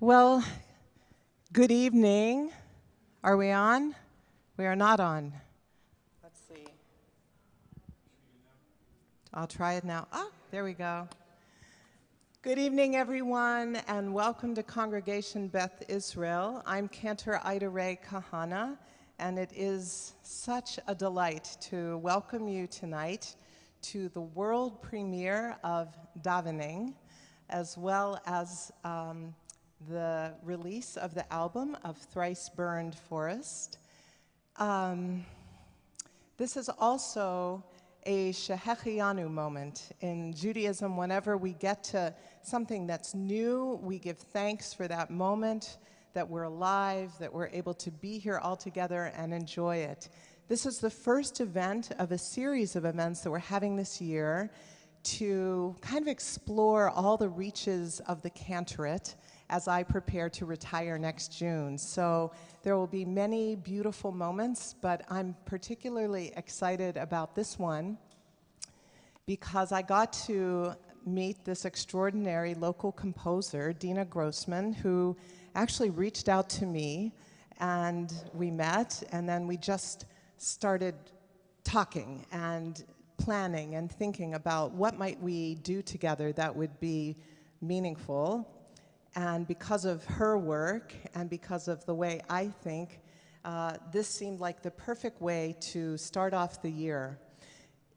Well, good evening. Are we on? We are not on. Let's see. I'll try it now. Ah, there we go. Good evening, everyone, and welcome to Congregation Beth Israel. I'm Cantor Ida Ray Kahana, and it is such a delight to welcome you tonight to the world premiere of Davening, as well as the release of the album of Thrice Burned Forest. This is also a Shehechianu moment. In Judaism, whenever we get to something that's new, we give thanks for that moment, that we're alive, that we're able to be here all together and enjoy it. This is the first event of a series of events that we're having this year to kind of explore all the reaches of the cantorate as I prepare to retire next June. So there will be many beautiful moments, but I'm particularly excited about this one because I got to meet this extraordinary local composer, Dina Grossman, who actually reached out to me, and we met, and then we just started talking and planning and thinking about what might we do together that would be meaningful. And because of her work and because of the way I think, this seemed like the perfect way to start off the year.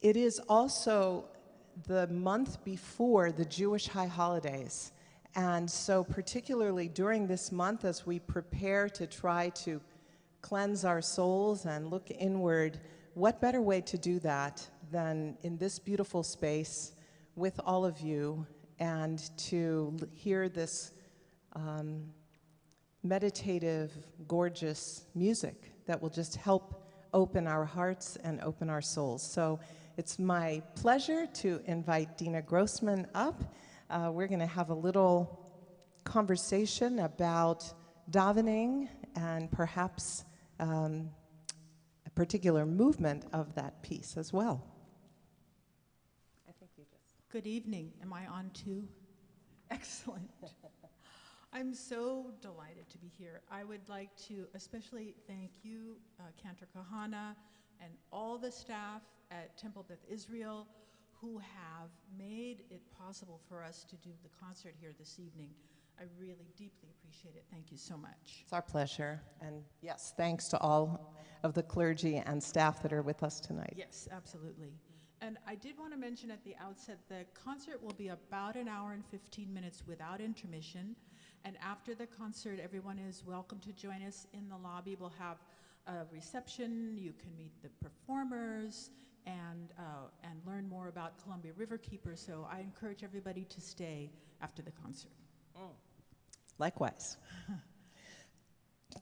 It is also the month before the Jewish high holidays. And so particularly during this month, as we prepare to try to cleanse our souls and look inward, what better way to do that than in this beautiful space with all of you and to hear this meditative, gorgeous music that will just help open our hearts and open our souls. So it's my pleasure to invite Dina Grossman up. We're going to have a little conversation about davening and perhaps a particular movement of that piece as well. I think you just... Good evening. Am I on too? Excellent. I'm so delighted to be here. I would like to especially thank you, Cantor Kahana, and all the staff at Temple Beth Israel who have made it possible for us to do the concert here this evening. I really deeply appreciate it. Thank you so much. It's our pleasure. And yes, thanks to all of the clergy and staff that are with us tonight. Yes, absolutely. And I did want to mention at the outset the concert will be about an hour and 15 minutes without intermission. And after the concert, everyone is welcome to join us in the lobby. We'll have a reception. You can meet the performers and learn more about Columbia River Keepers. So I encourage everybody to stay after the concert. Likewise.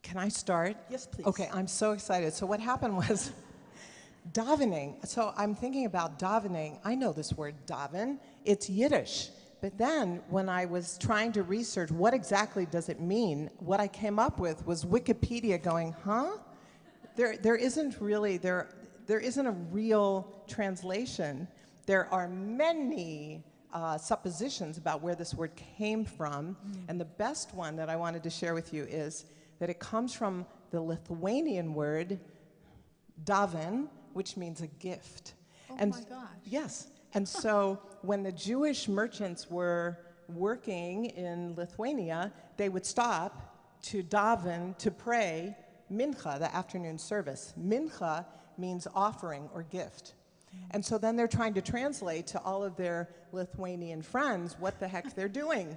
Can I start? Yes, please. Okay, I'm so excited. So what happened was davening. So I'm thinking about davening. I know this word daven. It's Yiddish. But then when I was trying to research what exactly does it mean, what I came up with was Wikipedia going, huh? There isn't a real translation. There are many suppositions about where this word came from, and the best one that I wanted to share with you is that it comes from the Lithuanian word daven, which means a gift. Oh and my gosh. Yes. And so when the Jewish merchants were working in Lithuania, they would stop to daven, to pray mincha, the afternoon service. Mincha means offering or gift. And so then they're trying to translate to all of their Lithuanian friends what the heck they're doing.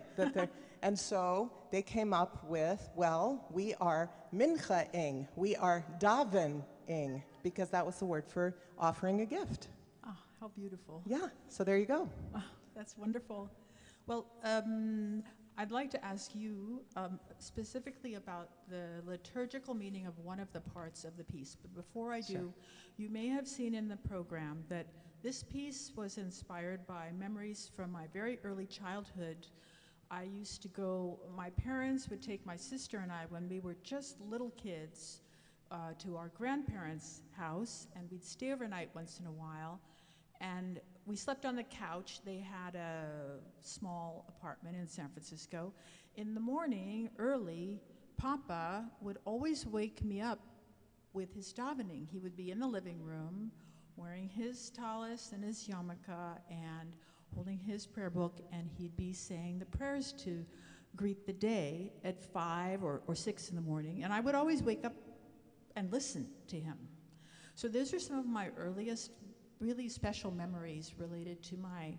And so they came up with, well, we are mincha-ing, we are davening, because that was the word for offering a gift. Oh, how beautiful. Yeah, so there you go. Oh, that's wonderful. Well, I'd like to ask you specifically about the liturgical meaning of one of the parts of the piece. But before I do, Sure. You may have seen in the program that this piece was inspired by memories from my very early childhood. I used to go, my parents would take my sister and I, when we were just little kids, to our grandparents' house, and we'd stay overnight once in a while. And we we slept on the couch. They had a small apartment in San Francisco. In the morning, early, Papa would always wake me up with his davening. He would be in the living room wearing his talis and his yarmulke and holding his prayer book, and he'd be saying the prayers to greet the day at 5 or 6 in the morning. And I would always wake up and listen to him. So those are some of my earliest really special memories related to my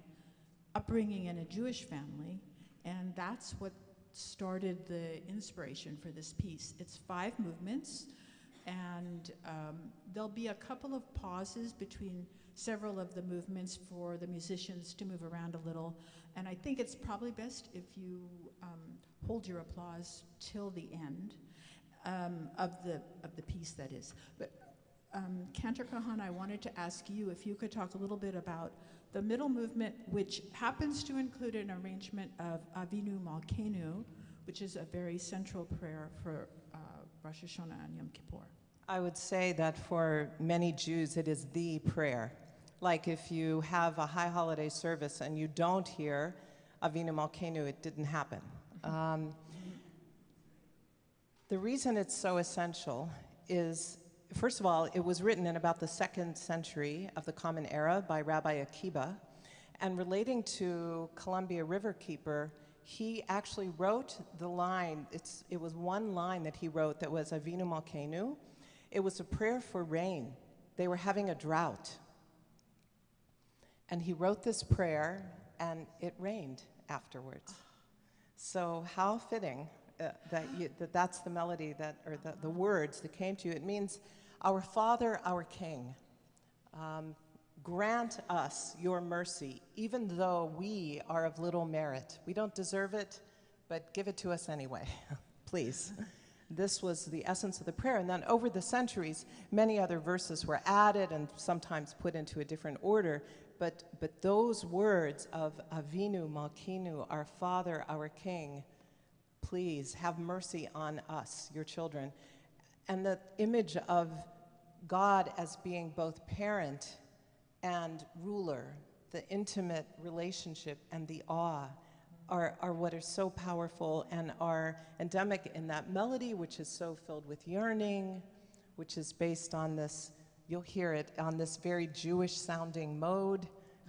upbringing in a Jewish family, and that's what started the inspiration for this piece. It's 5 movements, and there'll be a couple of pauses between several of the movements for the musicians to move around a little, and I think it's probably best if you hold your applause till the end of the piece, that is. But Cantor Kahan, I wanted to ask you if you could talk a little bit about the middle movement, which happens to include an arrangement of Avinu Malkeinu, which is a very central prayer for Rosh Hashanah and Yom Kippur. I would say that for many Jews, it is the prayer. Like if you have a high holiday service and you don't hear Avinu Malkeinu, it didn't happen. The reason it's so essential is, first of all, it was written in about the 2nd century of the Common Era by Rabbi Akiba, and relating to Columbia Riverkeeper, he actually wrote the line, it was one line that he wrote that was Avinu Malkeinu. It was a prayer for rain. They were having a drought. And he wrote this prayer, and it rained afterwards. So how fitting that's the melody or the words that came to you. It means, our Father, our King, grant us your mercy, even though we are of little merit. We don't deserve it, but give it to us anyway, please. This was the essence of the prayer. And then over the centuries, many other verses were added and sometimes put into a different order. But those words of Avinu Malkeinu, our Father, our King, please have mercy on us, your children. And the image of God as being both parent and ruler, the intimate relationship and the awe are what are so powerful and are endemic in that melody, which is so filled with yearning, which is based on this, you'll hear it, on this very Jewish-sounding mode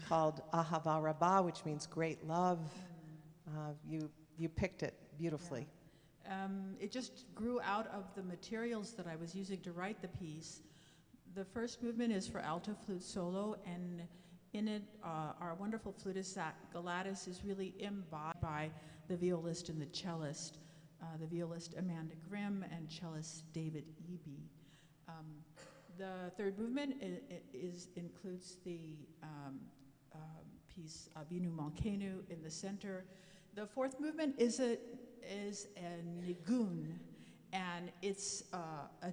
called Ahava Rabbah, which means great love. You picked it beautifully. Yeah. It just grew out of the materials that I was using to write the piece. The first movement is for alto flute solo, and in it, our wonderful flutist, Zach Galatis, is really embodied by the violist and the cellist, the violist Amanda Grimm and cellist David Eby. The third movement includes the piece Avinu Malkeinu in the center. The fourth movement is a nigun, and it's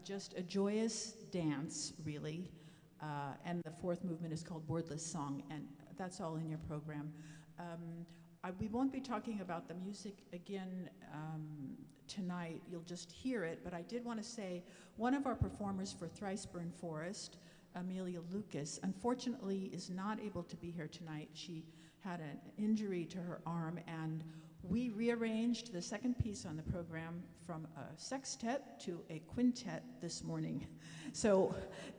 just a joyous dance, really. And the fourth movement is called Wordless Song, and that's all in your program. We won't be talking about the music again tonight. You'll just hear it, but I did want to say one of our performers for Thrice Burned Forest, Amelia Lucas, unfortunately is not able to be here tonight. She had an injury to her arm, and we rearranged the second piece on the program from a sextet to a quintet this morning. So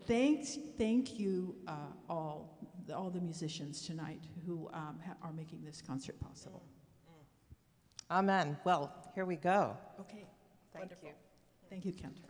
thank you all the musicians tonight who are making this concert possible. Amen. Well, here we go. Okay. Thank Wonderful. you. Thank you, Cantor.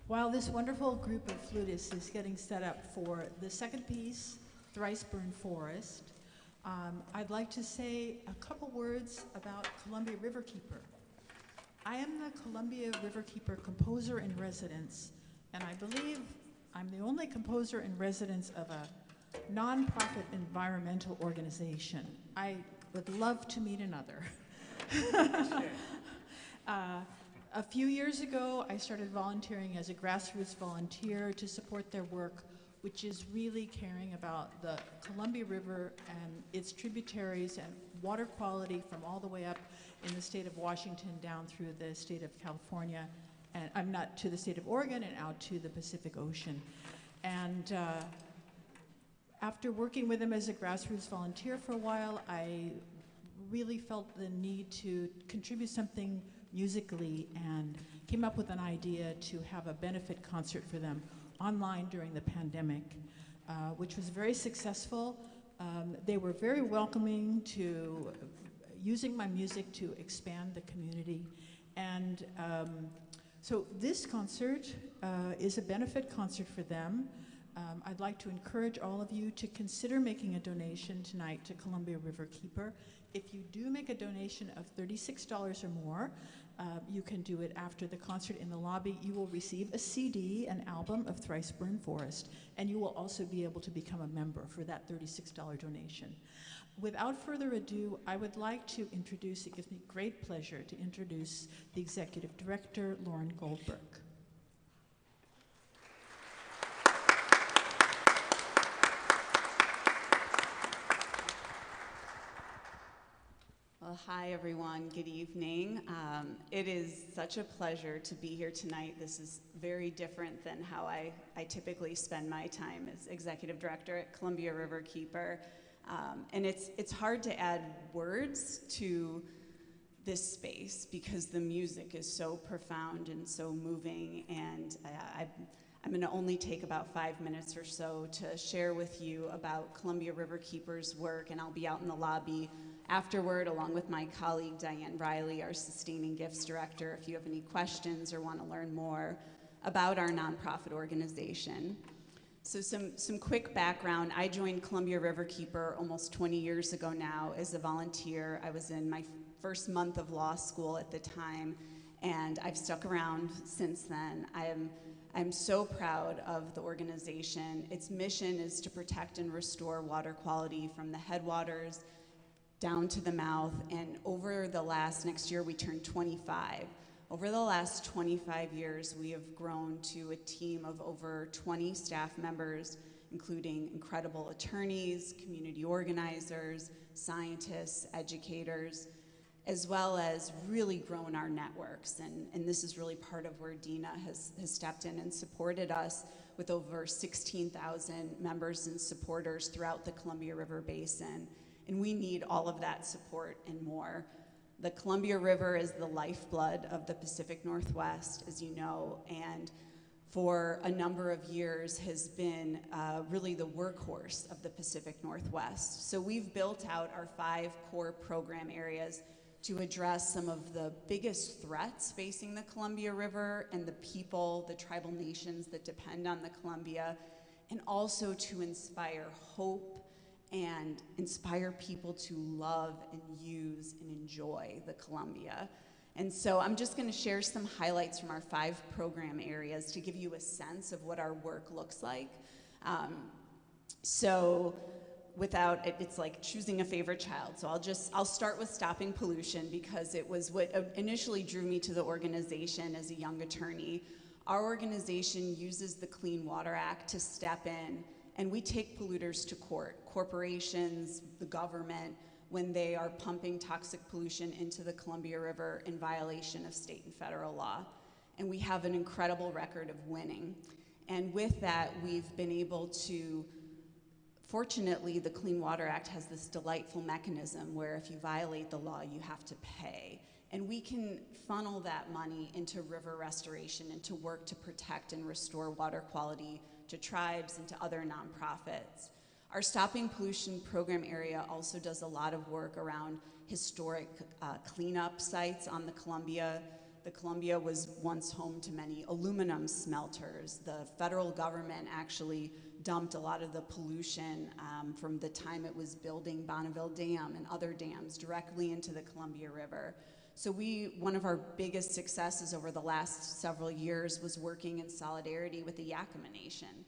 While this wonderful group of flutists is getting set up for the second piece, Thrice Burned Forest, I'd like to say a couple words about Columbia Riverkeeper. I am the Columbia Riverkeeper composer in residence, and I believe I'm the only composer in residence of a nonprofit environmental organization. I would love to meet another. A few years ago, I started volunteering as a grassroots volunteer to support their work, which is really caring about the Columbia River and its tributaries and water quality from all the way up in the state of Washington down through the state of California, and I'm not to the state of Oregon and out to the Pacific Ocean. And after working with them as a grassroots volunteer for a while, I really felt the need to contribute something musically and came up with an idea to have a benefit concert for them online during the pandemic, which was very successful. They were very welcoming to using my music to expand the community. And so this concert is a benefit concert for them. I'd like to encourage all of you to consider making a donation tonight to Columbia Riverkeeper. If you do make a donation of $36 or more, you can do it after the concert in the lobby. You will receive a CD, an album of Thrice Burned Forest, and you will also be able to become a member for that $36 donation. Without further ado, I would like to introduce, it gives me great pleasure to introduce the Executive Director, Lauren Goldberg. Well, hi everyone, good evening. It is such a pleasure to be here tonight. This is very different than how I typically spend my time as Executive Director at Columbia Riverkeeper. And it's hard to add words to this space because the music is so profound and so moving, and I'm going to only take about 5 minutes or so to share with you about Columbia Riverkeeper's work, and I'll be out in the lobby afterward along with my colleague Diane Riley, our Sustaining Gifts Director, if you have any questions or want to learn more about our nonprofit organization. So some quick background. I joined Columbia Riverkeeper almost 20 years ago now as a volunteer. I was in my first month of law school at the time, and I've stuck around since then. I'm so proud of the organization. Its mission is to protect and restore water quality from the headwaters down to the mouth, and next year we turn 25. Over the last 25 years, we have grown to a team of over 20 staff members, including incredible attorneys, community organizers, scientists, educators, as well as really grown our networks. And this is really part of where Dina has stepped in and supported us with over 16,000 members and supporters throughout the Columbia River Basin. And we need all of that support and more. The Columbia River is the lifeblood of the Pacific Northwest, as you know, and for a number of years has been really the workhorse of the Pacific Northwest. So we've built out our 5 core program areas to address some of the biggest threats facing the Columbia River and the people, the tribal nations that depend on the Columbia, and also to inspire hope and inspire people to love and use and enjoy the Columbia. And so I'm just gonna share some highlights from our 5 program areas to give you a sense of what our work looks like. It's like choosing a favorite child. So I'll start with stopping pollution because it was what initially drew me to the organization as a young attorney. Our organization uses the Clean Water Act to step in, and we take polluters to court, corporations, the government, when they are pumping toxic pollution into the Columbia River in violation of state and federal law. And we have an incredible record of winning. And with that, we've been able to, fortunately, the Clean Water Act has this delightful mechanism where if you violate the law, you have to pay. And we can funnel that money into river restoration and to work to protect and restore water quality to tribes and to other nonprofits. Our Stopping Pollution program area also does a lot of work around historic cleanup sites on the Columbia. The Columbia was once home to many aluminum smelters. The federal government actually dumped a lot of the pollution from the time it was building Bonneville Dam and other dams directly into the Columbia River. So one of our biggest successes over the last several years was working in solidarity with the Yakima Nation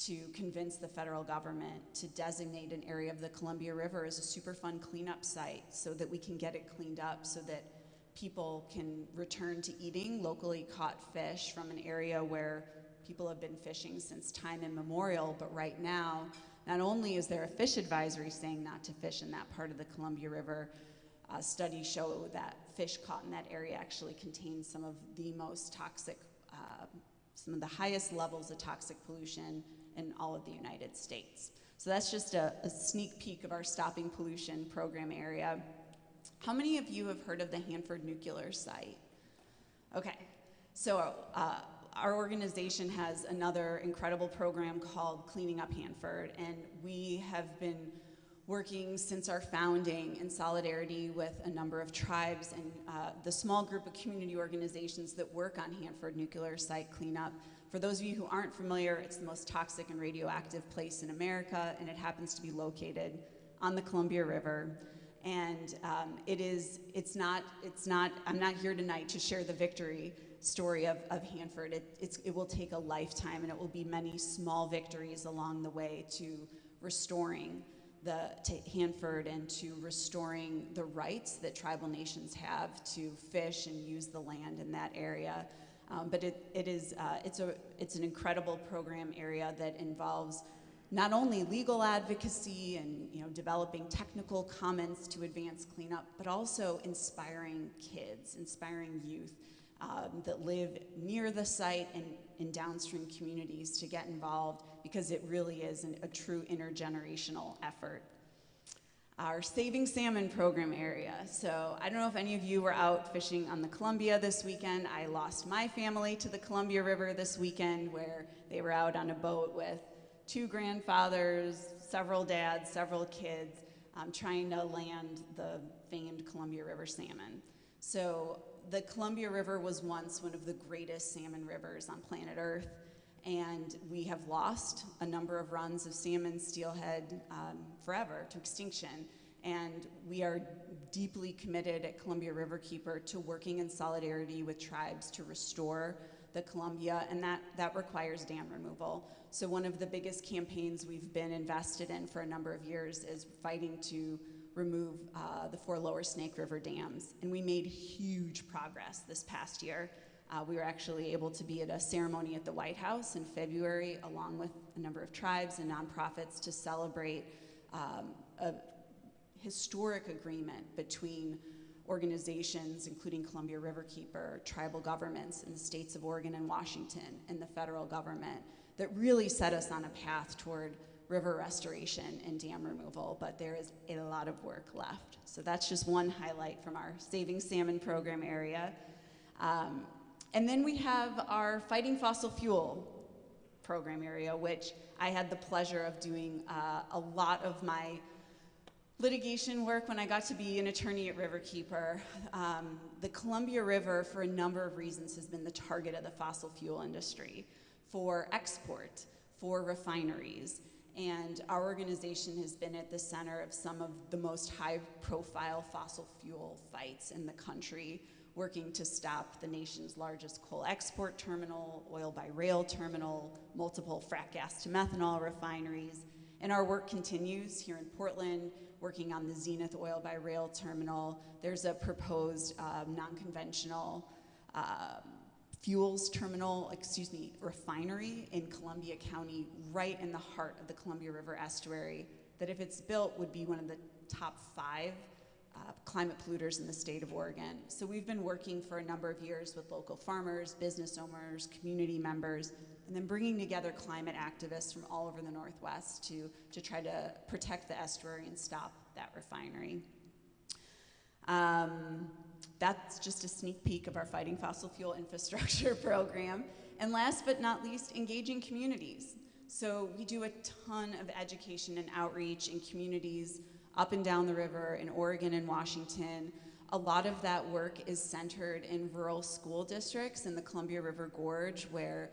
to convince the federal government to designate an area of the Columbia River as a Superfund cleanup site so that we can get it cleaned up so that people can return to eating locally caught fish from an area where people have been fishing since time immemorial, but right now, not only is there a fish advisory saying not to fish in that part of the Columbia River, studies show that fish caught in that area actually contain some of the most toxic, some of the highest levels of toxic pollution in all of the United States. So that's just a sneak peek of our Stopping Pollution program area. How many of you have heard of the Hanford nuclear site? Okay, so our organization has another incredible program called Cleaning Up Hanford, and we have been working since our founding in solidarity with a number of tribes and the small group of community organizations that work on Hanford nuclear site cleanup. For those of you who aren't familiar, it's the most toxic and radioactive place in America, and it happens to be located on the Columbia River. And I'm not here tonight to share the victory story of Hanford. It will take a lifetime, and it will be many small victories along the way to restoring to Hanford and to restoring the rights that tribal nations have to fish and use the land in that area. But it's an incredible program area that involves not only legal advocacy and developing technical comments to advance cleanup, but also inspiring kids, inspiring youth that live near the site and in downstream communities to get involved, because it really is a true intergenerational effort. Our Saving Salmon program area. So I don't know if any of you were out fishing on the Columbia this weekend. I lost my family to the Columbia River this weekend, where they were out on a boat with 2 grandfathers, several dads, several kids, trying to land the famed Columbia River salmon. So the Columbia River was once one of the greatest salmon rivers on planet Earth, and we have lost a number of runs of salmon steelhead forever to extinction. And we are deeply committed at Columbia Riverkeeper to working in solidarity with tribes to restore the Columbia, and that requires dam removal. So one of the biggest campaigns we've been invested in for a number of years is fighting to remove the 4 lower Snake River dams. And we made huge progress this past year. We were actually able to be at a ceremony at the White House in February, along with a number of tribes and nonprofits, to celebrate a historic agreement between organizations, including Columbia Riverkeeper, tribal governments in the states of Oregon and Washington, and the federal government, that really set us on a path toward river restoration and dam removal, but there is a lot of work left. So that's just one highlight from our Saving Salmon program area. And then we have our Fighting Fossil Fuel program area, which I had the pleasure of doing a lot of my litigation work when I got to be an attorney at Riverkeeper. The Columbia River, for a number of reasons, has been the target of the fossil fuel industry for export, for refineries. And our organization has been at the center of some of the most high-profile fossil fuel fights in the country, working to stop the nation's largest coal export terminal, oil by rail terminal, multiple frac gas to methanol refineries. And our work continues here in Portland, working on the Zenith oil by rail terminal. There's a proposed non-conventional refinery in Columbia County, right in the heart of the Columbia River estuary, that if it's built would be one of the top 5 climate polluters in the state of Oregon. So we've been working for a number of years with local farmers, business owners, community members, and then bringing together climate activists from all over the Northwest to try to protect the estuary and stop that refinery. That's just a sneak peek of our Fighting Fossil Fuel Infrastructure program. And last but not least, engaging communities. So we do a ton of education and outreach in communities up and down the river in Oregon and Washington A lot of that work is centered in rural school districts in the Columbia River Gorge, where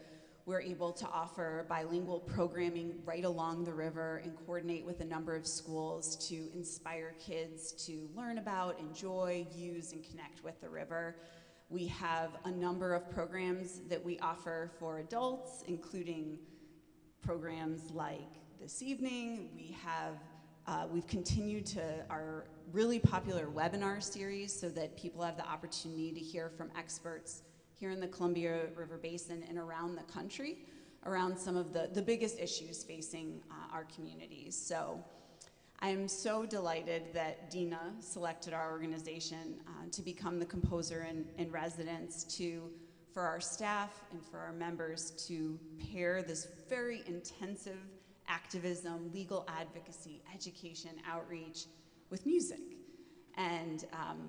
we're able to offer bilingual programming right along the river and coordinate with a number of schools to inspire kids to learn about, enjoy, use, and connect with the river. We have a number of programs that we offer for adults, including programs like this evening. We've continued to our really popular webinar series so that people have the opportunity to hear from experts here in the Columbia River Basin and around the country around some of the biggest issues facing our communities. So I'm so delighted that Dina selected our organization to become the composer in residence for our staff and for our members to pair this very intensive activism, legal advocacy, education, outreach with music. And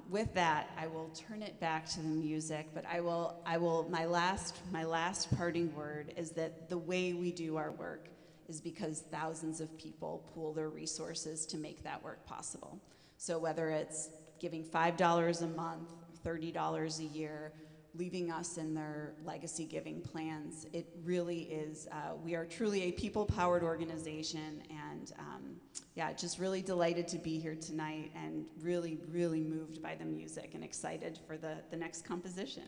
with that, I will turn it back to the music, but my last parting word is that the way we do our work is because thousands of people pool their resources to make that work possible. So whether it's giving $5 a month, $30 a year, leaving us in their legacy giving plans, it really is, we are truly a people-powered organization, and yeah, just really delighted to be here tonight and really, really moved by the music and excited for the next composition.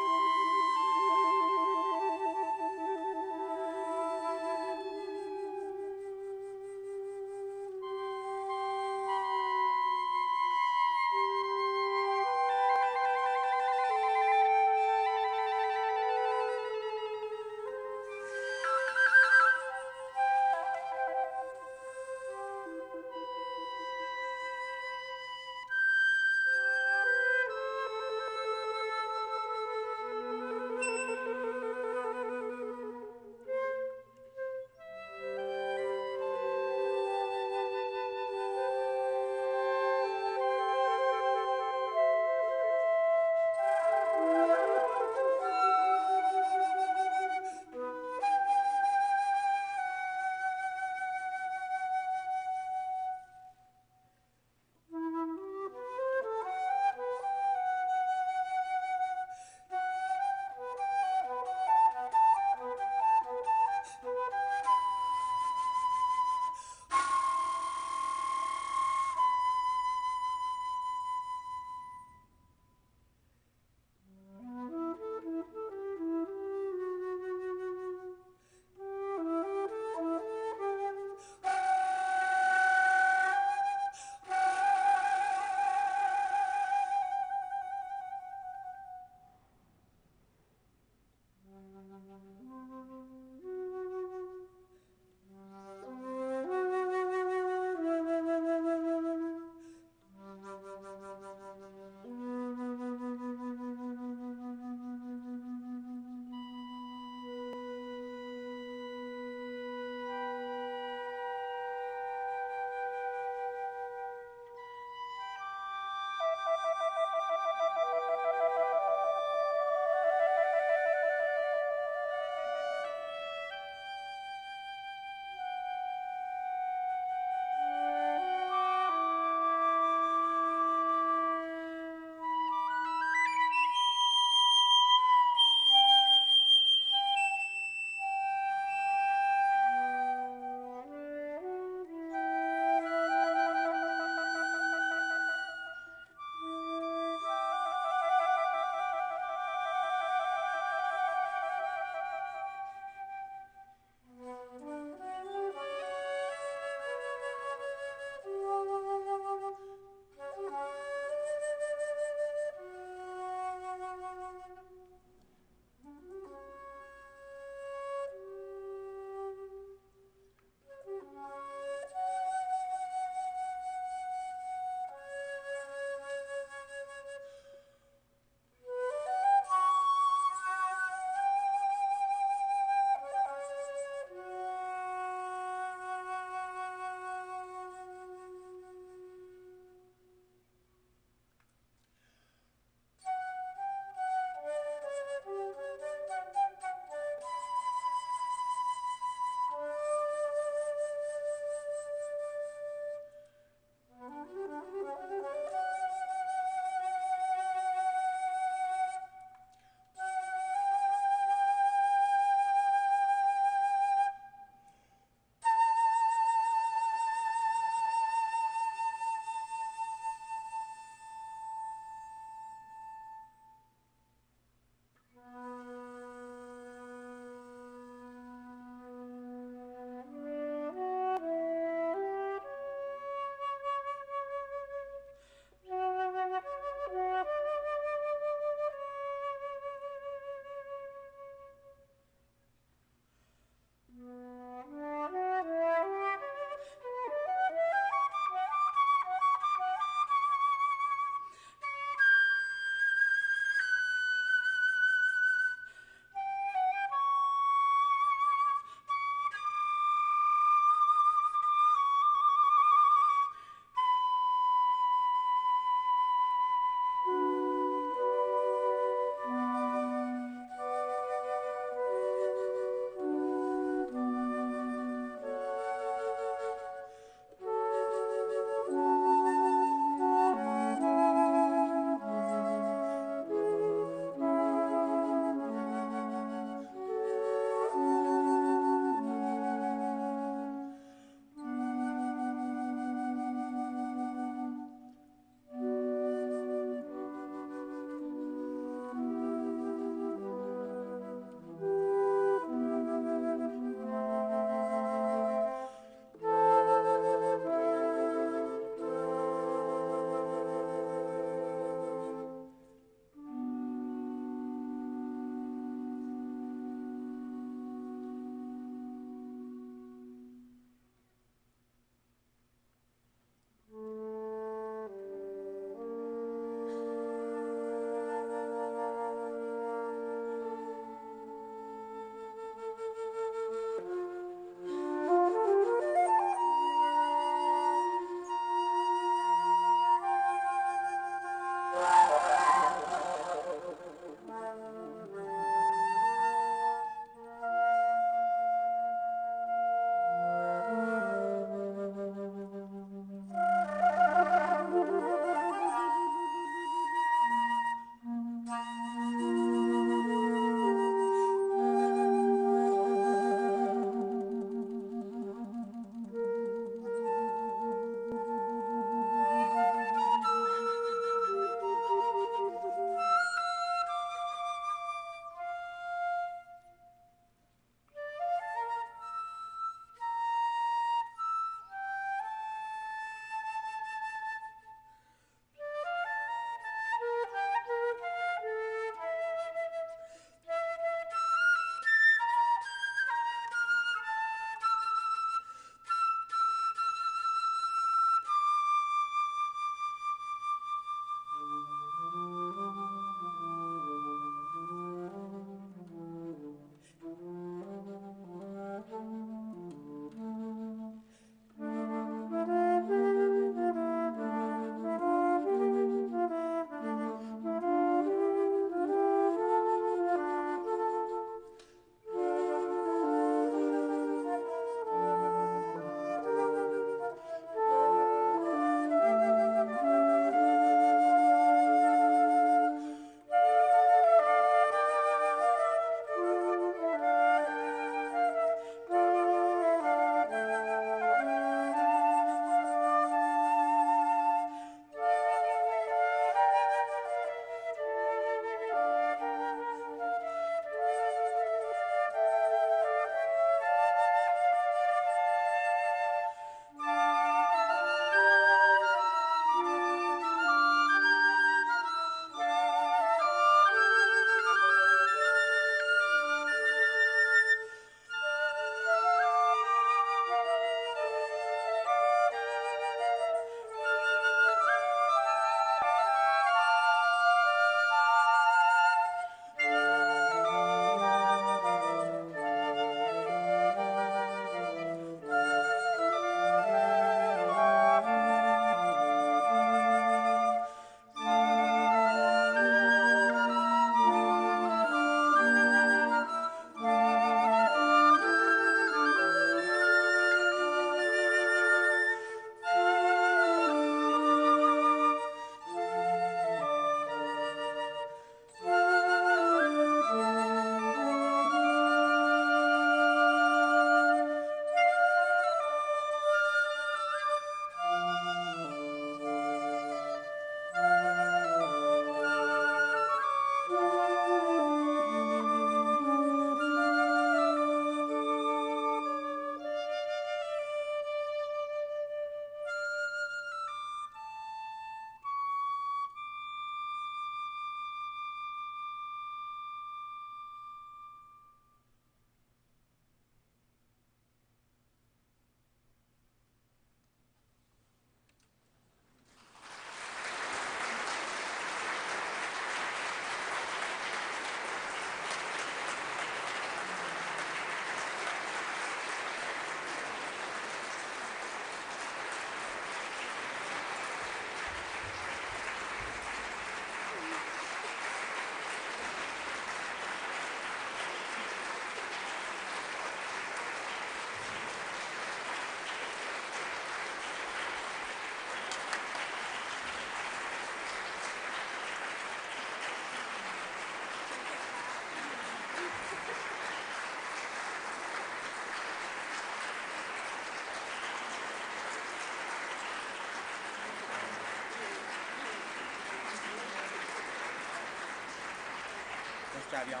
job, y'all.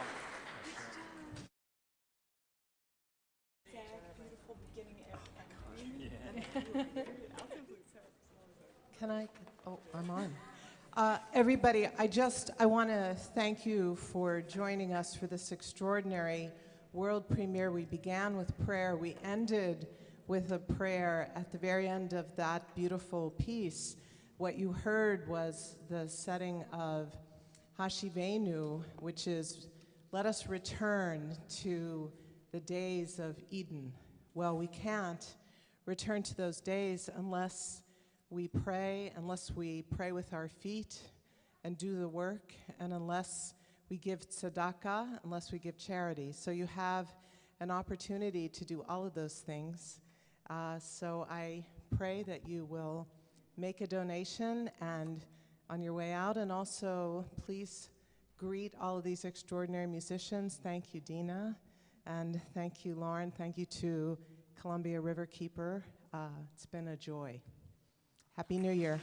Can I? Oh, I'm on. Everybody, I want to thank you for joining us for this extraordinary world premiere. We began with prayer. We ended with a prayer at the very end of that beautiful piece. What you heard was the setting of Hashivenu, which is, let us return to the days of Eden. Well, we can't return to those days unless we pray with our feet and do the work, and unless we give tzedakah, unless we give charity. So you have an opportunity to do all of those things. So I pray that you will make a donation and on your way out, and also please greet all of these extraordinary musicians. Thank you, Dina, and thank you, Lauren. Thank you to Columbia River Keeper. It's been a joy. Happy New Year.